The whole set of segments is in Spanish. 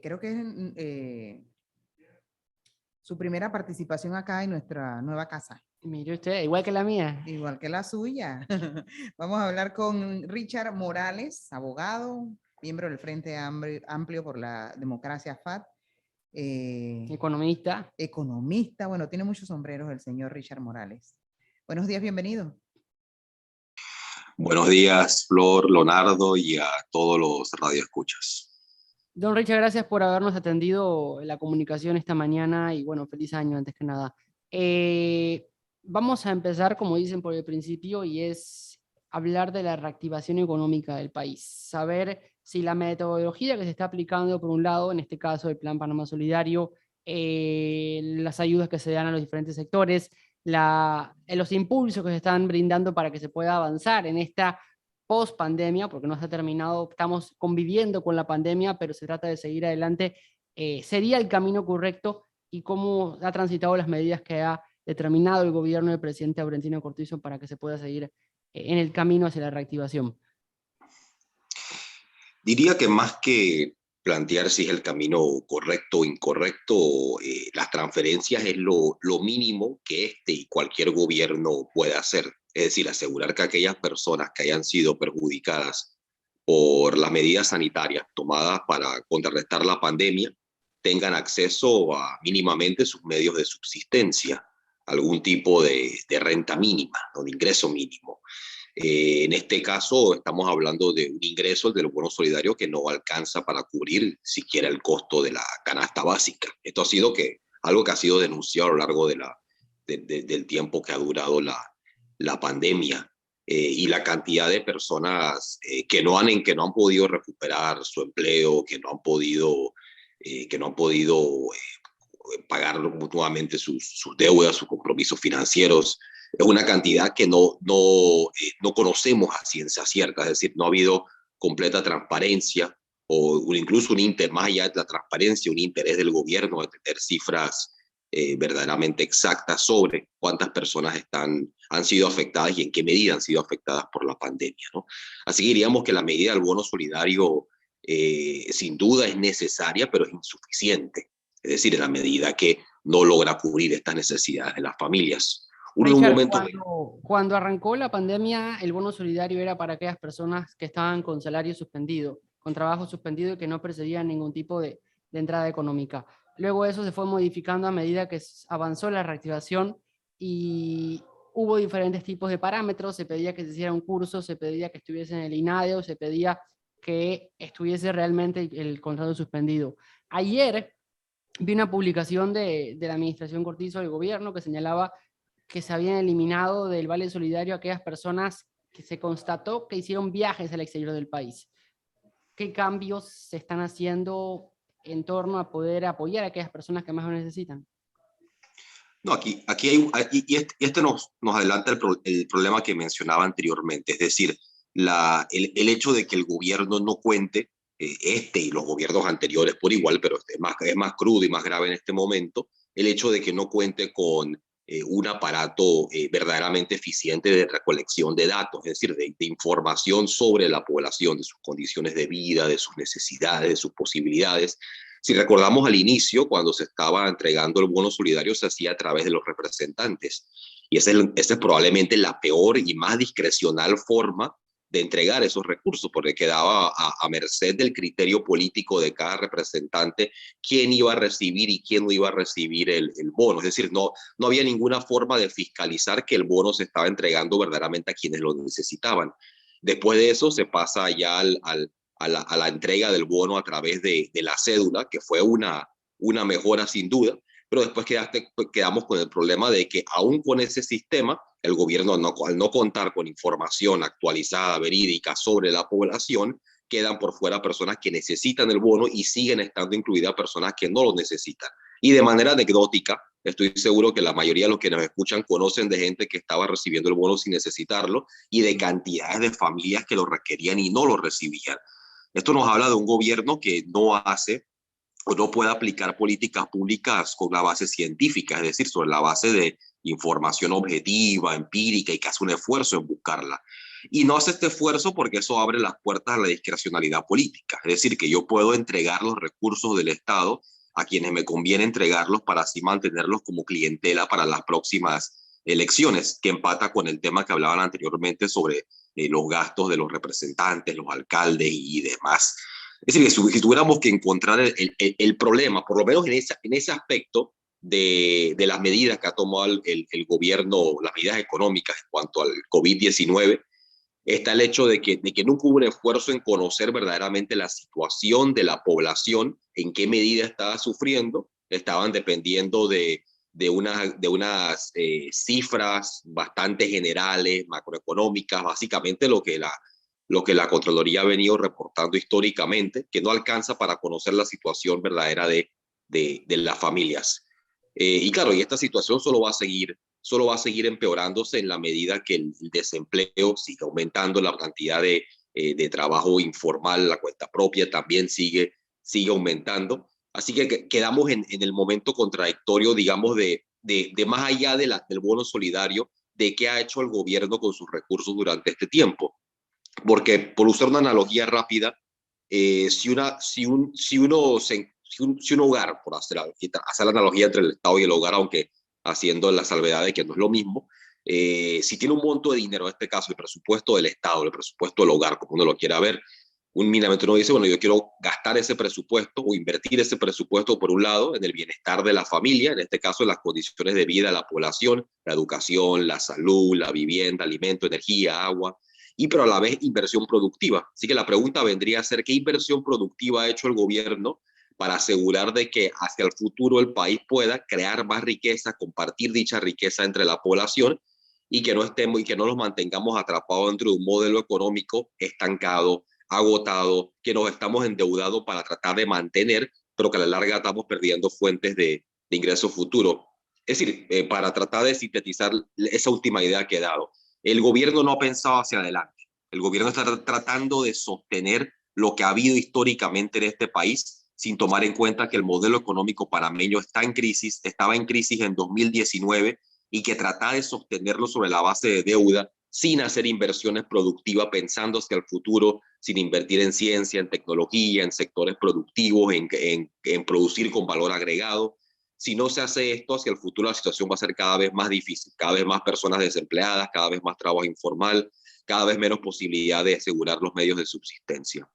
Creo que es su primera participación acá en nuestra nueva casa. Mire usted, igual que la mía. Igual que la suya. Vamos a hablar con Richard Morales, abogado, miembro del Frente Amplio por la Democracia FAT. Economista. Economista, bueno, tiene muchos sombreros el señor Richard Morales. Buenos días, bienvenido. Buenos días, Flor, Leonardo y a todos los radioescuchas. Don Richard, gracias por habernos atendido la comunicación esta mañana y bueno, feliz año antes que nada. Vamos a empezar, como dicen, por el principio y es hablar de la reactivación económica del país. Saber si la metodología que se está aplicando, por un lado, en este caso el Plan Panamá Solidario, las ayudas que se dan a los diferentes sectores, los impulsos que se están brindando para que se pueda avanzar en esta post pandemia, porque no se ha terminado, estamos conviviendo con la pandemia, pero se trata de seguir adelante, sería el camino correcto y cómo ha transitado las medidas que ha determinado el gobierno del presidente Laurentino Cortizo para que se pueda seguir en el camino hacia la reactivación. Diría que más que plantear si es el camino correcto o incorrecto, las transferencias es lo mínimo que este y cualquier gobierno puede hacer. Es decir, asegurar que aquellas personas que hayan sido perjudicadas por las medidas sanitarias tomadas para contrarrestar la pandemia tengan acceso a mínimamente sus medios de subsistencia, algún tipo de renta mínima o de ingreso mínimo. En este caso estamos hablando de un ingreso del bono solidario que no alcanza para cubrir siquiera el costo de la canasta básica. Esto ha sido algo que ha sido denunciado a lo largo del tiempo que ha durado la pandemia, y la cantidad de personas que no han podido recuperar su empleo, que no han podido pagar nuevamente sus deudas, sus compromisos financieros. Es una cantidad que no conocemos a ciencia cierta, es decir, no ha habido completa transparencia o incluso más allá de la transparencia, un interés del gobierno de tener cifras verdaderamente exactas sobre cuántas personas han sido afectadas y en qué medida han sido afectadas por la pandemia, ¿no? Así que diríamos que la medida del bono solidario sin duda es necesaria, pero es insuficiente. Es decir, en la medida que no logra cubrir estas necesidades de las familias. Richard, cuando arrancó la pandemia, el bono solidario era para aquellas personas que estaban con salario suspendido, con trabajo suspendido y que no percibían ningún tipo de entrada económica. Luego eso se fue modificando a medida que avanzó la reactivación y hubo diferentes tipos de parámetros. Se pedía que se hiciera un curso, se pedía que estuviese en el INADEO, se pedía que estuviese realmente el contrato suspendido. Ayer vi una publicación de la administración Cortizo del gobierno que señalaba que se habían eliminado del Vale Solidario aquellas personas que se constató que hicieron viajes al exterior del país. ¿Qué cambios se están haciendo en torno a poder apoyar a aquellas personas que más lo necesitan? No, aquí este nos adelanta el problema que mencionaba anteriormente, es decir, el hecho de que el gobierno no cuente, este y los gobiernos anteriores por igual, pero es más crudo y más grave en este momento, el hecho de que no cuente con un aparato verdaderamente eficiente de recolección de datos, es decir, de información sobre la población, de sus condiciones de vida, de sus necesidades, de sus posibilidades. Si recordamos al inicio, cuando se estaba entregando el bono solidario, se hacía a través de los representantes. Y esa es probablemente la peor y más discrecional forma de entregar esos recursos, porque quedaba a merced del criterio político de cada representante quién iba a recibir y quién no iba a recibir el bono. Es decir, no había ninguna forma de fiscalizar que el bono se estaba entregando verdaderamente a quienes lo necesitaban. Después de eso se pasa ya a la entrega del bono a través de la cédula, que fue una mejora sin duda, pero después quedamos con el problema de que aún con ese sistema, el gobierno al no contar con información actualizada, verídica sobre la población, quedan por fuera personas que necesitan el bono y siguen estando incluidas personas que no lo necesitan. Y de manera anecdótica, estoy seguro que la mayoría de los que nos escuchan conocen de gente que estaba recibiendo el bono sin necesitarlo y de cantidades de familias que lo requerían y no lo recibían. Esto nos habla de un gobierno que no hace o no puede aplicar políticas públicas con la base científica, es decir, sobre la base de información objetiva, empírica y que hace un esfuerzo en buscarla. y no hace este esfuerzo porque eso abre las puertas a la discrecionalidad política. Es decir, que yo puedo entregar los recursos del Estado a quienes me conviene entregarlos para así mantenerlos como clientela para las próximas elecciones, que empata con el tema que hablaban anteriormente sobre los gastos de los representantes, los alcaldes y demás. Es decir, si tuviéramos que encontrar el problema, por lo menos en ese aspecto de las medidas que ha tomado el gobierno, las medidas económicas en cuanto al COVID-19, está el hecho de que nunca hubo un esfuerzo en conocer verdaderamente la situación de la población, en qué medida estaba sufriendo, estaban dependiendo de unas cifras bastante generales, macroeconómicas, básicamente lo que la Contraloría ha venido reportando históricamente, que no alcanza para conocer la situación verdadera de las familias. Y claro, y esta situación solo va a seguir empeorándose en la medida que el desempleo sigue aumentando, la cantidad de trabajo informal, la cuenta propia también sigue aumentando. Así que quedamos en el momento contradictorio, digamos, de más allá del bono solidario, de qué ha hecho el gobierno con sus recursos durante este tiempo. Porque, por usar una analogía rápida, si un hogar, por hacer la analogía entre el Estado y el hogar, aunque haciendo la salvedad de que no es lo mismo, si tiene un monto de dinero, en este caso el presupuesto del Estado, el presupuesto del hogar, como uno lo quiera ver, mínimamente uno dice, bueno, yo quiero gastar ese presupuesto o invertir ese presupuesto, por un lado, en el bienestar de la familia, en este caso en las condiciones de vida de la población, la educación, la salud, la vivienda, alimento, energía, agua, y pero a la vez inversión productiva. Así que la pregunta vendría a ser, ¿qué inversión productiva ha hecho el gobierno para asegurar de que hacia el futuro el país pueda crear más riqueza, compartir dicha riqueza entre la población y que no nos mantengamos atrapados dentro de un modelo económico estancado, agotado, que nos estamos endeudando para tratar de mantener, pero que a la larga estamos perdiendo fuentes de ingresos futuros? Es decir, para tratar de sintetizar esa última idea que he dado, el gobierno no ha pensado hacia adelante. El gobierno está tratando de sostener lo que ha habido históricamente en este país, sin tomar en cuenta que el modelo económico panameño estaba en crisis en 2019 y que tratar de sostenerlo sobre la base de deuda sin hacer inversiones productivas, pensando hacia el futuro, sin invertir en ciencia, en tecnología, en sectores productivos, en producir con valor agregado. Si no se hace esto, hacia el futuro la situación va a ser cada vez más difícil, cada vez más personas desempleadas, cada vez más trabajo informal, cada vez menos posibilidad de asegurar los medios de subsistencia.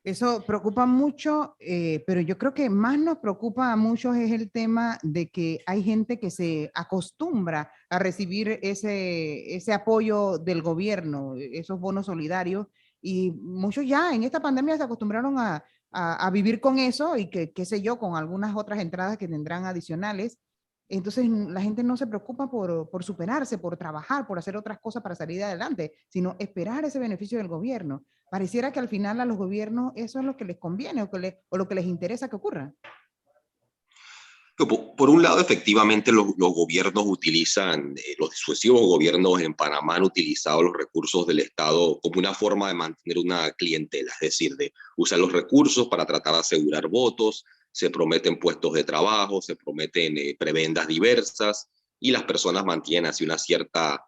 Eso preocupa mucho, pero yo creo que más nos preocupa a muchos es el tema de que hay gente que se acostumbra a recibir ese apoyo del gobierno, esos bonos solidarios, y muchos ya en esta pandemia se acostumbraron a vivir con eso y que, qué sé yo, con algunas otras entradas que tendrán adicionales. Entonces la gente no se preocupa por superarse, por trabajar, por hacer otras cosas para salir adelante, sino esperar ese beneficio del gobierno. Pareciera que al final a los gobiernos eso es lo que les conviene o lo que les interesa que ocurra. Por un lado, efectivamente, los gobiernos utilizan, los sucesivos gobiernos en Panamá han utilizado los recursos del Estado como una forma de mantener una clientela, es decir, de usar los recursos para tratar de asegurar votos, se prometen puestos de trabajo, se prometen prebendas diversas y las personas mantienen así una cierta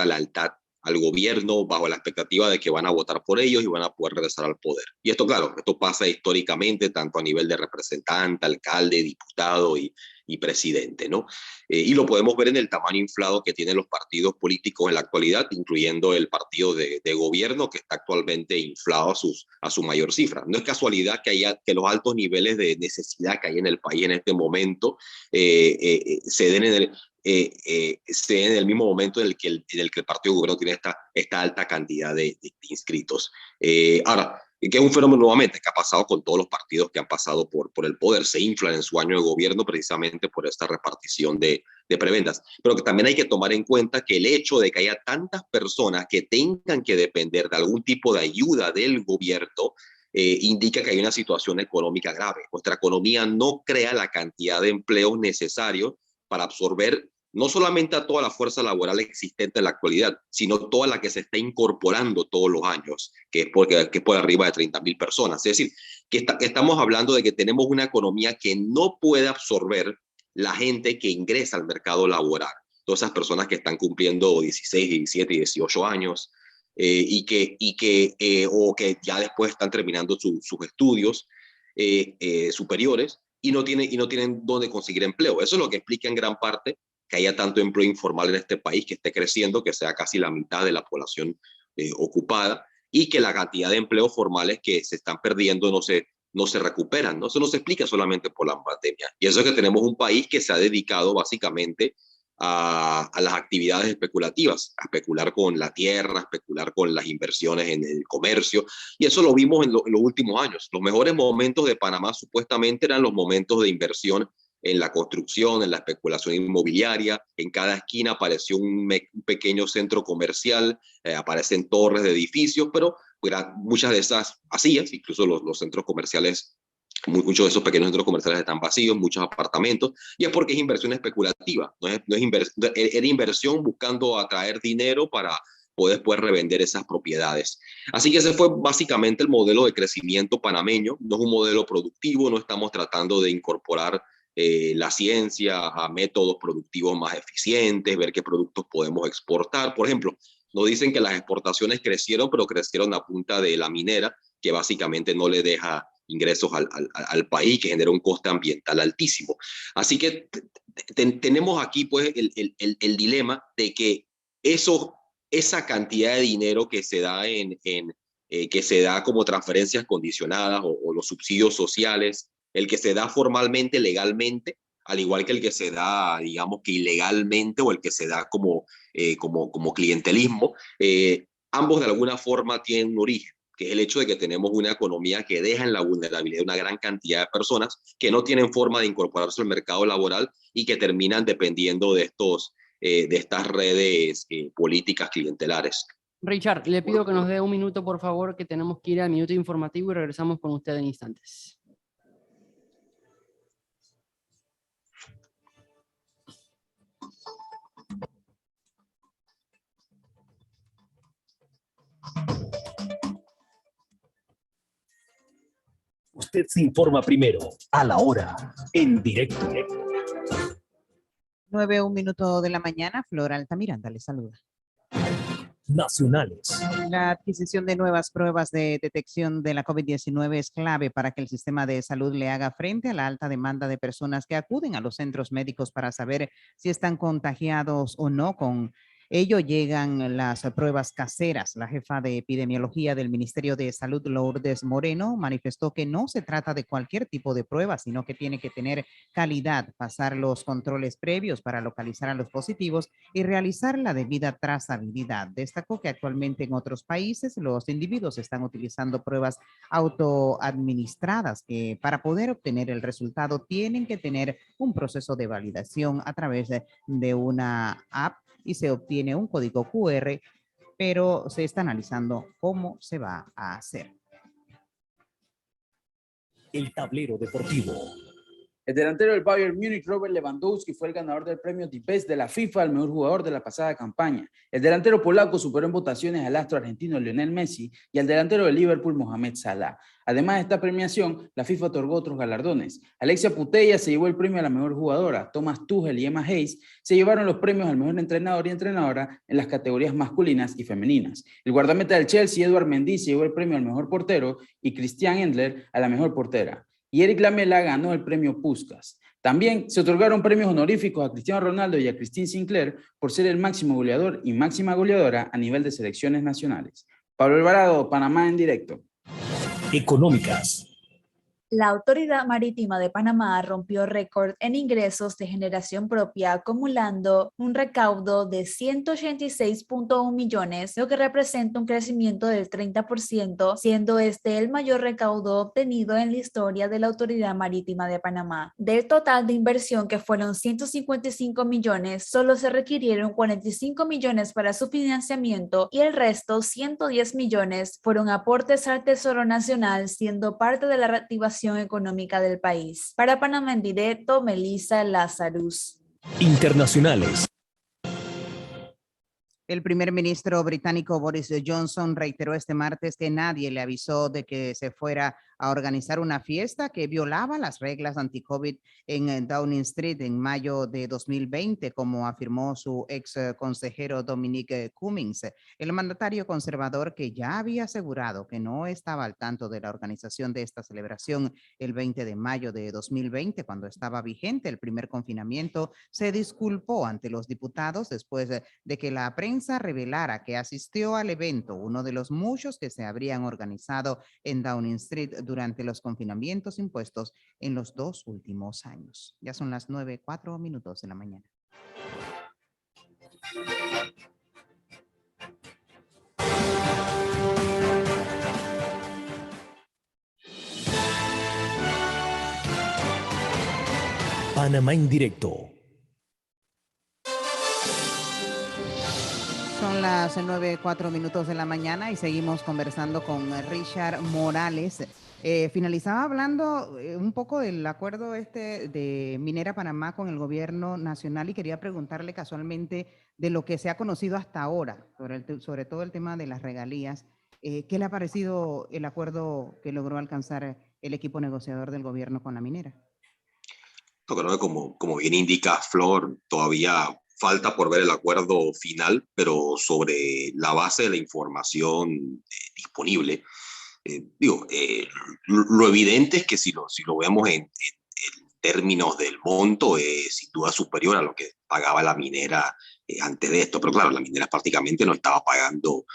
lealtad al gobierno bajo la expectativa de que van a votar por ellos y van a poder regresar al poder. Y esto, claro, esto pasa históricamente tanto a nivel de representante, alcalde, diputado y presidente, ¿no? Y lo podemos ver en el tamaño inflado que tienen los partidos políticos en la actualidad, incluyendo el partido de gobierno que está actualmente inflado a su mayor cifra. No es casualidad que los altos niveles de necesidad que hay en el país en este momento se den en el mismo momento en el que el partido de gobierno tiene esta alta cantidad de inscritos. Ahora, que es un fenómeno nuevamente que ha pasado con todos los partidos que han pasado por el poder, se inflan en su año de gobierno precisamente por esta repartición de prebendas. Pero que también hay que tomar en cuenta que el hecho de que haya tantas personas que tengan que depender de algún tipo de ayuda del gobierno indica que hay una situación económica grave. Nuestra economía no crea la cantidad de empleos necesarios para absorber no solamente a toda la fuerza laboral existente en la actualidad, sino toda la que se está incorporando todos los años, que es por arriba de 30.000 personas. Es decir, que estamos hablando de que tenemos una economía que no puede absorber la gente que ingresa al mercado laboral. Todas esas personas que están cumpliendo 16, 17 y 18 años, o que ya después están terminando sus estudios superiores y no tienen dónde conseguir empleo. Eso es lo que explica en gran parte que haya tanto empleo informal en este país, que esté creciendo, que sea casi la mitad de la población ocupada, y que la cantidad de empleos formales que se están perdiendo no se recuperan, ¿no? Eso no se explica solamente por la pandemia. Y eso es que tenemos un país que se ha dedicado básicamente a las actividades especulativas, a especular con la tierra, a especular con las inversiones en el comercio, y eso lo vimos en los últimos años. Los mejores momentos de Panamá supuestamente eran los momentos de inversión en la construcción, en la especulación inmobiliaria. En cada esquina apareció un pequeño centro comercial, aparecen torres de edificios, pero muchas de esas vacías, incluso los centros comerciales, muchos de esos pequeños centros comerciales están vacíos, muchos apartamentos, y es porque es inversión especulativa, era inversión buscando atraer dinero para poder después revender esas propiedades. Así que ese fue básicamente el modelo de crecimiento panameño. No es un modelo productivo, no estamos tratando de incorporar la ciencia a métodos productivos más eficientes, ver qué productos podemos exportar. Por ejemplo, nos dicen que las exportaciones crecieron, pero crecieron a punta de la minera, que básicamente no le deja ingresos al país, que genera un coste ambiental altísimo. Así que tenemos aquí pues el dilema de que esa cantidad de dinero que se da que se da como transferencias condicionadas o los subsidios sociales, el que se da formalmente, legalmente, al igual que el que se da, digamos que ilegalmente, o el que se da como clientelismo, ambos de alguna forma tienen un origen, que es el hecho de que tenemos una economía que deja en la vulnerabilidad una gran cantidad de personas que no tienen forma de incorporarse al mercado laboral y que terminan dependiendo de estas redes políticas clientelares. Richard, le pido que nos dé un minuto, por favor, que tenemos que ir al minuto informativo y regresamos con usted en instantes. Usted se informa primero, a la hora, en directo. 9:01 de la mañana, Flora Altamiranda le saluda. Nacionales. La adquisición de nuevas pruebas de detección de la COVID-19 es clave para que el sistema de salud le haga frente a la alta demanda de personas que acuden a los centros médicos para saber si están contagiados o no. Con ello llegan las pruebas caseras. La jefa de epidemiología del Ministerio de Salud, Lourdes Moreno, manifestó que no se trata de cualquier tipo de prueba, sino que tiene que tener calidad, pasar los controles previos para localizar a los positivos y realizar la debida trazabilidad. Destacó que actualmente en otros países los individuos están utilizando pruebas autoadministradas que para poder obtener el resultado tienen que tener un proceso de validación a través de una app y se obtiene un código QR, pero se está analizando cómo se va a hacer. El tablero deportivo. El delantero del Bayern Múnich, Robert Lewandowski, fue el ganador del premio The Best de la FIFA al mejor jugador de la pasada campaña. El delantero polaco superó en votaciones al astro argentino Lionel Messi y al delantero de Liverpool, Mohamed Salah. Además de esta premiación, la FIFA otorgó otros galardones. Alexia Putellas se llevó el premio a la mejor jugadora. Thomas Tuchel y Emma Hayes se llevaron los premios al mejor entrenador y entrenadora en las categorías masculinas y femeninas. El guardameta del Chelsea, Edouard Mendy, se llevó el premio al mejor portero y Christian Endler a la mejor portera. Y Eric Lamela ganó el premio Puskás. También se otorgaron premios honoríficos a Cristiano Ronaldo y a Christine Sinclair por ser el máximo goleador y máxima goleadora a nivel de selecciones nacionales. Pablo Alvarado, Panamá en directo. Económicas. La Autoridad Marítima de Panamá rompió récord en ingresos de generación propia, acumulando un recaudo de 186.1 millones, lo que representa un crecimiento del 30%, siendo este el mayor recaudo obtenido en la historia de la Autoridad Marítima de Panamá. Del total de inversión, que fueron 155 millones, solo se requirieron 45 millones para su financiamiento y el resto, 110 millones, fueron aportes al Tesoro Nacional, siendo parte de la reactivación económica del país. Para Panamá en directo, Melissa Lazarus. Internacionales. El primer ministro británico Boris Johnson reiteró este martes que nadie le avisó de que se fuera a organizar una fiesta que violaba las reglas anti-COVID en Downing Street en mayo de 2020, como afirmó su ex consejero Dominic Cummings. El mandatario conservador, que ya había asegurado que no estaba al tanto de la organización de esta celebración el 20 de mayo de 2020, cuando estaba vigente el primer confinamiento, se disculpó ante los diputados después de que la prensa revelara que asistió al evento, uno de los muchos que se habrían organizado en Downing Street durante los confinamientos impuestos en los 2 últimos años. Ya son las 9:04 de la mañana. Panamá en directo. Son las 9:04 de la mañana y seguimos conversando con Richard Morales. Finalizaba hablando un poco del acuerdo de Minera Panamá con el gobierno nacional y quería preguntarle casualmente de lo que se ha conocido hasta ahora, sobre todo el tema de las regalías. ¿Qué le ha parecido el acuerdo que logró alcanzar el equipo negociador del gobierno con la minera? Yo creo que como bien indica Flor, todavía falta por ver el acuerdo final, pero sobre la base de la información disponible, lo evidente es que si lo vemos en términos del monto, es sin duda superior a lo que pagaba la minera antes de esto. Pero claro, la minera prácticamente no estaba pagando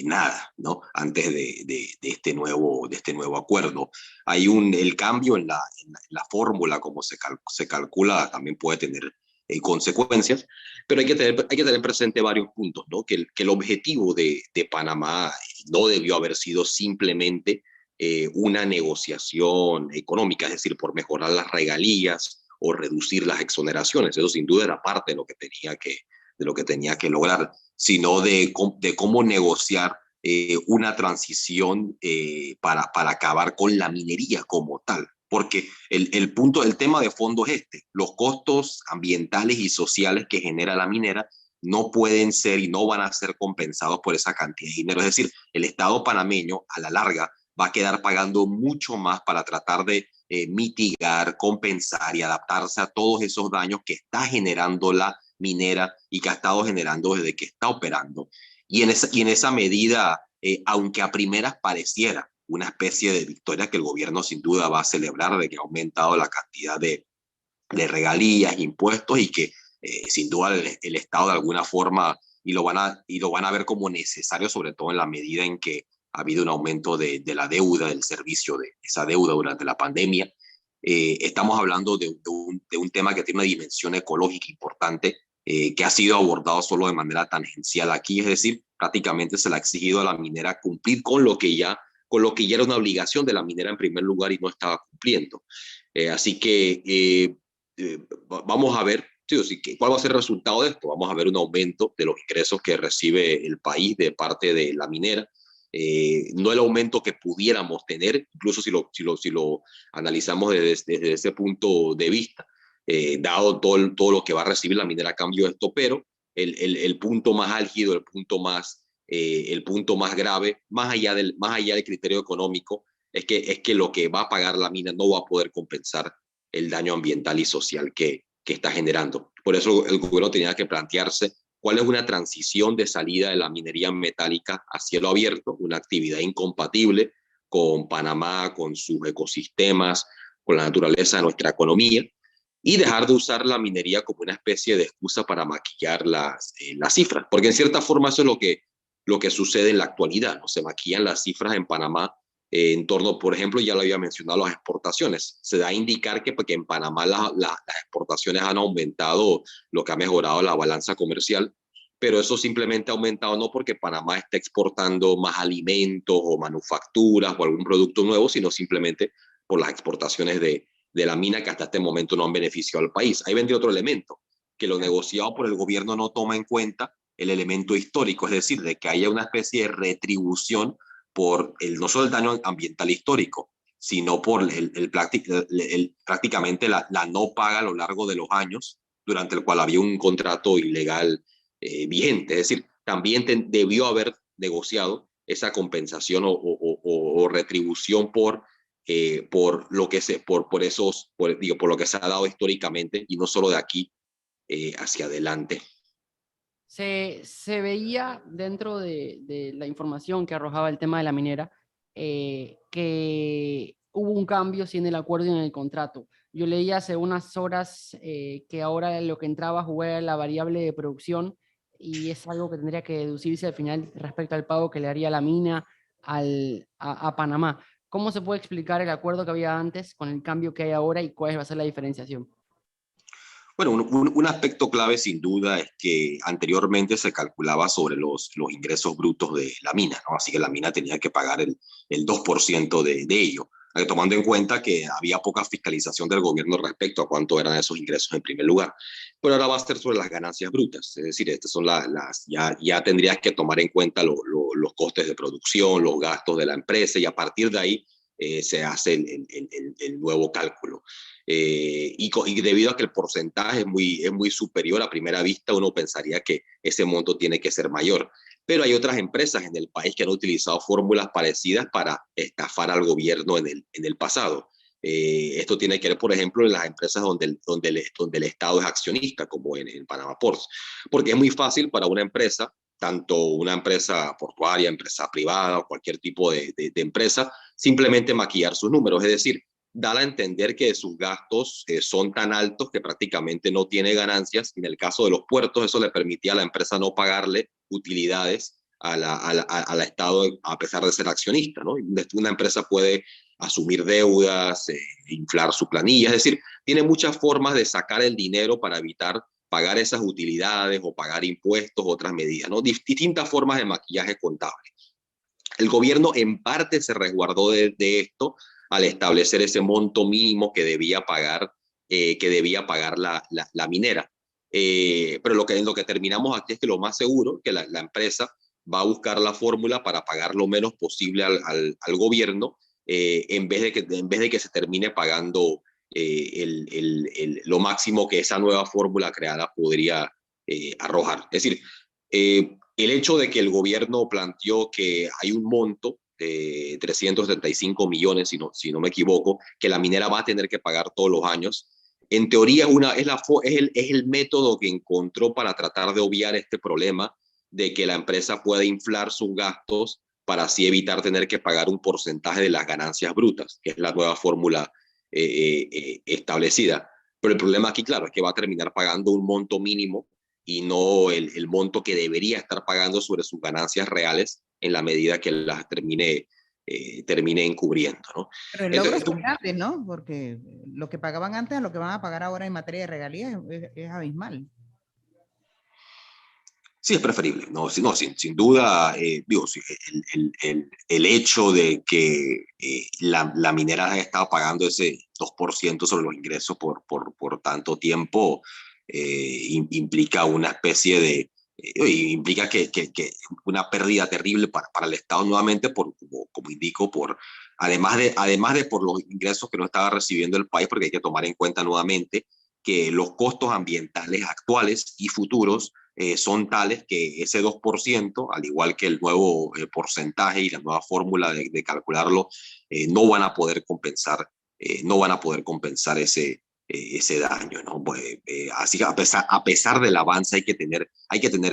nada, ¿no? Antes de este nuevo acuerdo. El cambio en la fórmula, como se calcula, también puede tener consecuencias, pero hay que tener presente varios puntos, ¿no? Que el objetivo de Panamá no debió haber sido simplemente una negociación económica, es decir, por mejorar las regalías o reducir las exoneraciones. Eso sin duda era parte de lo que tenía que lograr, sino de cómo negociar una transición para acabar con la minería como tal. Porque el tema de fondo es los costos ambientales y sociales que genera la minera no pueden ser y no van a ser compensados por esa cantidad de dinero. Es decir, el Estado panameño a la larga va a quedar pagando mucho más para tratar de mitigar, compensar y adaptarse a todos esos daños que está generando la minera y que ha estado generando desde que está operando. Y en esa medida, aunque a primeras pareciera una especie de victoria que el gobierno sin duda va a celebrar, de que ha aumentado la cantidad de regalías, impuestos, y que sin duda el Estado de alguna forma, y lo van a ver como necesario, sobre todo en la medida en que ha habido un aumento de la deuda, del servicio de esa deuda durante la pandemia. Estamos hablando de un tema que tiene una dimensión ecológica importante, que ha sido abordado solo de manera tangencial aquí, es decir, prácticamente se le ha exigido a la minera cumplir con lo que ya era una obligación de la minera en primer lugar y no estaba cumpliendo. Así que vamos a ver cuál va a ser el resultado de esto. Vamos a ver un aumento de los ingresos que recibe el país de parte de la minera. No el aumento que pudiéramos tener, incluso si lo analizamos desde ese punto de vista, dado todo lo que va a recibir la minera a cambio de esto, pero el punto más álgido, el punto más grave, más allá del criterio económico, es que lo que va a pagar la mina no va a poder compensar el daño ambiental y social que está generando. Por eso el gobierno tenía que plantearse cuál es una transición de salida de la minería metálica a cielo abierto, una actividad incompatible con Panamá, con sus ecosistemas, con la naturaleza de nuestra economía, y dejar de usar la minería como una especie de excusa para maquillar las cifras, porque en cierta forma eso es lo que sucede en la actualidad, ¿no? Se maquillan las cifras en Panamá en torno, por ejemplo, ya lo había mencionado, las exportaciones. Se da a indicar que en Panamá las exportaciones han aumentado, lo que ha mejorado la balanza comercial, pero eso simplemente ha aumentado no porque Panamá esté exportando más alimentos o manufacturas o algún producto nuevo, sino simplemente por las exportaciones de la mina que hasta este momento no han beneficiado al país. Ahí vendría otro elemento, que lo negociado por el gobierno no toma en cuenta el elemento histórico, es decir, de que haya una especie de retribución por no solo el daño ambiental histórico, sino por prácticamente la no paga a lo largo de los años durante el cual había un contrato ilegal vigente. Es decir, también debió haber negociado esa compensación o retribución por por lo que por lo que se ha dado históricamente y no solo de aquí hacia adelante. Se veía dentro de la información que arrojaba el tema de la minera que hubo un cambio sí, en el acuerdo y en el contrato. Yo leí hace unas horas que ahora lo que entraba a jugar era la variable de producción y es algo que tendría que deducirse al final respecto al pago que le haría la mina a Panamá. ¿Cómo se puede explicar el acuerdo que había antes con el cambio que hay ahora y cuál va a ser la diferenciación? Bueno, un aspecto clave sin duda es que anteriormente se calculaba sobre los ingresos brutos de la mina, ¿no? Así que la mina tenía que pagar el 2% de ello, tomando en cuenta que había poca fiscalización del gobierno respecto a cuánto eran esos ingresos en primer lugar. Pero ahora va a ser sobre las ganancias brutas, es decir, estas son ya tendrías que tomar en cuenta los costes de producción, los gastos de la empresa y a partir de ahí se hace el nuevo cálculo. Y debido a que el porcentaje es muy superior a primera vista, uno pensaría que ese monto tiene que ser mayor. Pero hay otras empresas en el país que han utilizado fórmulas parecidas para estafar al gobierno en el pasado. Esto tiene que ver, por ejemplo, en las empresas donde el Estado es accionista, como en Panama Ports. Porque es muy fácil para una empresa, tanto una empresa portuaria, empresa privada o cualquier tipo de empresa, simplemente maquillar sus números. Es decir, da a entender que sus gastos son tan altos que prácticamente no tiene ganancias. En el caso de los puertos, eso le permitía a la empresa no pagarle utilidades al Estado a pesar de ser accionista, ¿no? Una empresa puede asumir deudas, inflar su planilla, es decir, tiene muchas formas de sacar el dinero para evitar pagar esas utilidades o pagar impuestos, otras medidas, ¿no? Distintas formas de maquillaje contable. El gobierno en parte se resguardó de esto al establecer ese monto mínimo que debía pagar la minera. Pero lo que terminamos aquí es que lo más seguro es que la empresa va a buscar la fórmula para pagar lo menos posible al gobierno en vez de que se termine pagando lo máximo que esa nueva fórmula creada podría arrojar. Es decir, el hecho de que el gobierno planteó que hay un monto de 375 millones, si no me equivoco, que la minera va a tener que pagar todos los años, en teoría es el método que encontró para tratar de obviar este problema de que la empresa puede inflar sus gastos para así evitar tener que pagar un porcentaje de las ganancias brutas, que es la nueva fórmula establecida. Pero el problema aquí, claro, es que va a terminar pagando un monto mínimo y no el monto que debería estar pagando sobre sus ganancias reales en la medida que las termine encubriendo, ¿no? Pero el logro es grande, ¿no? Porque lo que pagaban antes a lo que van a pagar ahora en materia de regalías es abismal. Sí, es preferible, no, sin duda, digo, el hecho de que la minera haya estado pagando ese 2% sobre los ingresos por tanto tiempo implica una especie de, implica que una pérdida terrible para el Estado nuevamente, como indico, además de por los ingresos que no estaba recibiendo el país, porque hay que tomar en cuenta nuevamente que los costos ambientales actuales y futuros son tales que ese 2%, al igual que el nuevo porcentaje y la nueva fórmula de calcularlo, no van a poder compensar, ese daño, ¿no? Pues, así que a pesar del avance hay que tener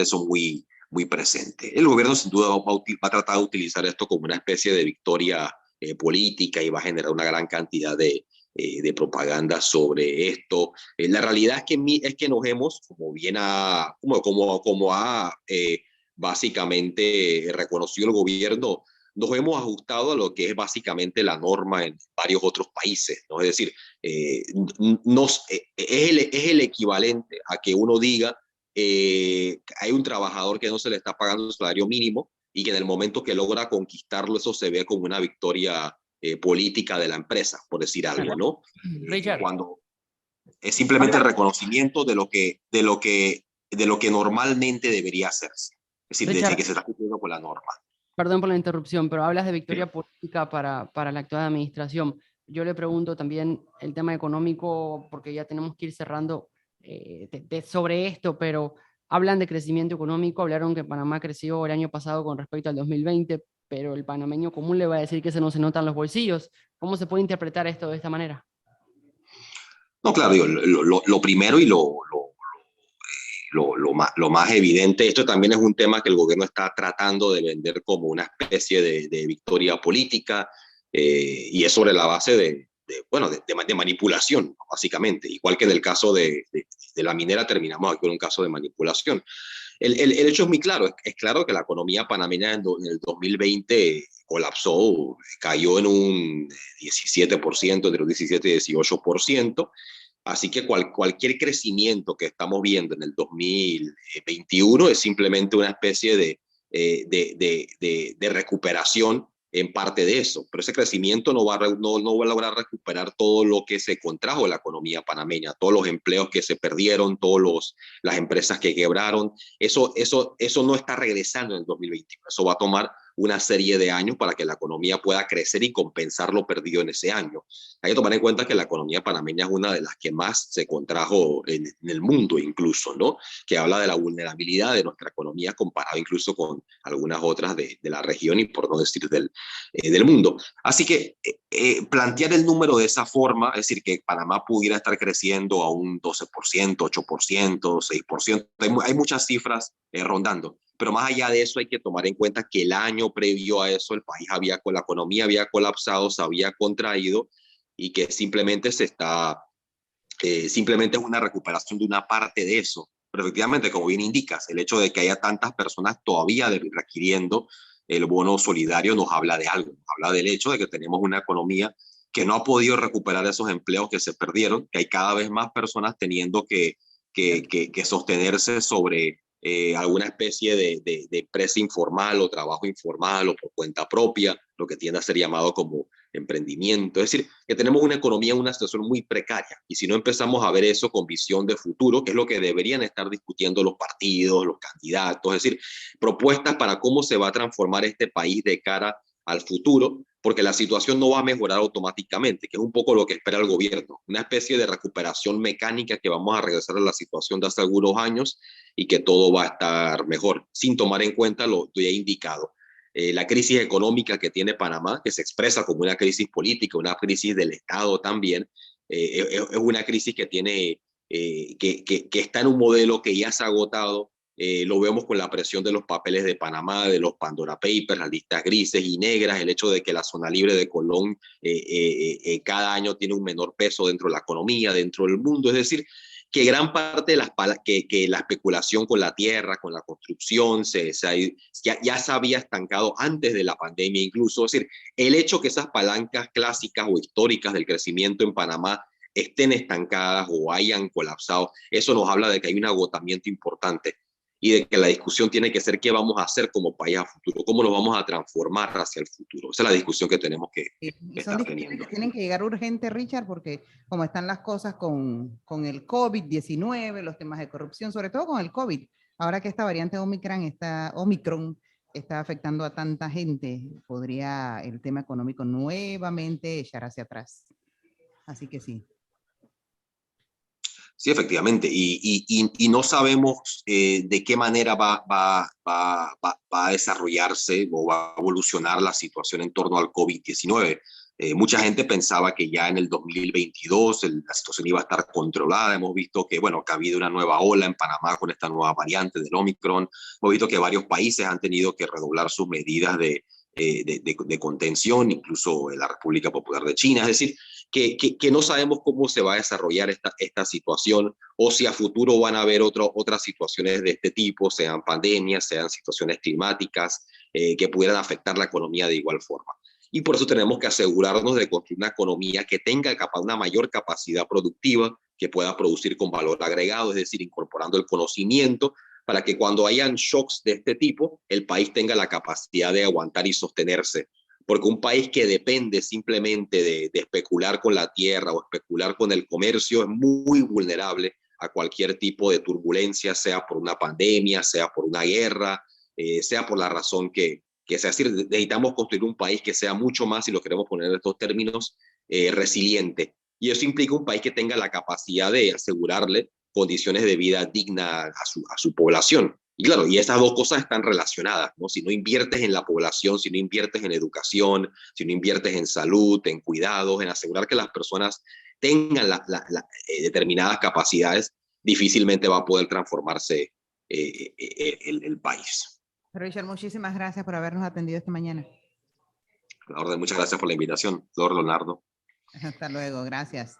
eso muy presente. El gobierno sin duda va a tratar de utilizar esto como una especie de victoria política y va a generar una gran cantidad de propaganda sobre esto. La realidad es que nos hemos, como ha básicamente reconocido el gobierno, nos hemos ajustado a lo que es básicamente la norma en varios otros países, ¿no? Es decir, es el equivalente a que uno diga hay un trabajador que no se le está pagando el salario mínimo y que en el momento que logra conquistarlo eso se ve como una victoria política de la empresa, por decir algo, ¿no? Richard. Cuando es simplemente el reconocimiento de lo que normalmente debería hacerse. Es decir, Richard, de que se está cumpliendo con la norma. perdón por la interrupción, pero hablas de victoria política para la actual administración. Yo le pregunto también el tema económico, porque ya tenemos que ir cerrando sobre esto, pero hablan de crecimiento económico, hablaron que Panamá creció el año pasado con respecto al 2020, pero el panameño común le va a decir que se no se notan los bolsillos. ¿Cómo se puede interpretar esto de esta manera? No, claro, digo, lo primero y lo más evidente, esto también es un tema que el gobierno está tratando de vender como una especie de victoria política, y es sobre la base de manipulación, básicamente, igual que en el caso de la minera terminamos aquí con un caso de manipulación. El hecho es muy claro, es claro que la economía panameña en el 2020 colapsó, cayó en un 17%, entre un 17 y 18%. Así que cualquier crecimiento que estamos viendo en el 2021 es simplemente una especie de recuperación en parte de eso. Pero ese crecimiento no va a lograr recuperar todo lo que se contrajo en la economía panameña, todos los empleos que se perdieron, las empresas que quebraron. Eso no está regresando en el 2021. Eso va a tomar una serie de años para que la economía pueda crecer y compensar lo perdido en ese año. Hay que tomar en cuenta que la economía panameña es una de las que más se contrajo en el mundo incluso, ¿no? Que habla de la vulnerabilidad de nuestra economía comparado incluso con algunas otras de la región y por no decir del mundo. Así que plantear el número de esa forma, es decir, que Panamá pudiera estar creciendo a un 12%, 8%, 6%, hay muchas cifras rondando. Pero más allá de eso hay que tomar en cuenta que el año previo a eso la economía había colapsado, se había contraído y que simplemente simplemente es una recuperación de una parte de eso. Pero efectivamente, como bien indicas, el hecho de que haya tantas personas todavía requiriendo el bono solidario nos habla de algo, nos habla del hecho de que tenemos una economía que no ha podido recuperar esos empleos que se perdieron, que hay cada vez más personas teniendo que sostenerse sobre alguna especie de empresa informal o trabajo informal o por cuenta propia, lo que tiende a ser llamado como emprendimiento. Es decir, que tenemos una economía en una situación muy precaria y si no empezamos a ver eso con visión de futuro, que es lo que deberían estar discutiendo los partidos, los candidatos, es decir, propuestas para cómo se va a transformar este país de cara al futuro, porque la situación no va a mejorar automáticamente, que es un poco lo que espera el gobierno, una especie de recuperación mecánica que vamos a regresar a la situación de hace algunos años y que todo va a estar mejor, sin tomar en cuenta lo que ya he indicado. La crisis económica que tiene Panamá, que se expresa como una crisis política, una crisis del Estado también, es una crisis que tiene, que está en un modelo que ya se ha agotado. Lo vemos con la presión de los papeles de Panamá, de los Pandora Papers, las listas grises y negras, el hecho de que la zona libre de Colón cada año tiene un menor peso dentro de la economía, dentro del mundo. Es decir, que gran parte de que la especulación con la tierra, con la construcción, ya se había estancado antes de la pandemia incluso. Es decir, el hecho que esas palancas clásicas o históricas del crecimiento en Panamá estén estancadas o hayan colapsado, eso nos habla de que hay un agotamiento importante y de que la discusión tiene que ser qué vamos a hacer como país a futuro, cómo nos vamos a transformar hacia el futuro. Esa es la discusión que tenemos que estar teniendo. Que tienen que llegar urgente, Richard, porque como están las cosas con el COVID-19, los temas de corrupción, sobre todo con el COVID, ahora que esta variante Omicron está afectando a tanta gente, podría el tema económico nuevamente echar hacia atrás. Así que sí. Sí, efectivamente, y no sabemos de qué manera va a desarrollarse o va a evolucionar la situación en torno al COVID-19. Mucha gente pensaba que ya en el 2022 la situación iba a estar controlada. Hemos visto que, bueno, que ha habido una nueva ola en Panamá con esta nueva variante del Omicron. Hemos visto que varios países han tenido que redoblar sus medidas de contención, incluso la República Popular de China. Es decir, que no sabemos cómo se va a desarrollar esta situación o si a futuro van a haber otras situaciones de este tipo, sean pandemias, sean situaciones climáticas, que pudieran afectar la economía de igual forma. Y por eso tenemos que asegurarnos de construir una economía que tenga una mayor capacidad productiva, que pueda producir con valor agregado, es decir, incorporando el conocimiento, para que cuando hayan shocks de este tipo, el país tenga la capacidad de aguantar y sostenerse. Porque un país que depende simplemente de especular con la tierra o especular con el comercio es muy vulnerable a cualquier tipo de turbulencia, sea por una pandemia, sea por una guerra, sea por la razón que sea. Es decir, necesitamos construir un país que sea mucho más, si lo queremos poner en estos términos, resiliente. Y eso implica un país que tenga la capacidad de asegurarle condiciones de vida dignas a su población. Y claro, y esas dos cosas están relacionadas, ¿no? Si no inviertes en la población, si no inviertes en educación, si no inviertes en salud, en cuidados, en asegurar que las personas tengan determinadas capacidades, difícilmente va a poder transformarse el país. Richard, muchísimas gracias por habernos atendido esta mañana. A la orden, muchas gracias por la invitación, Flor, Leonardo. Hasta luego, gracias.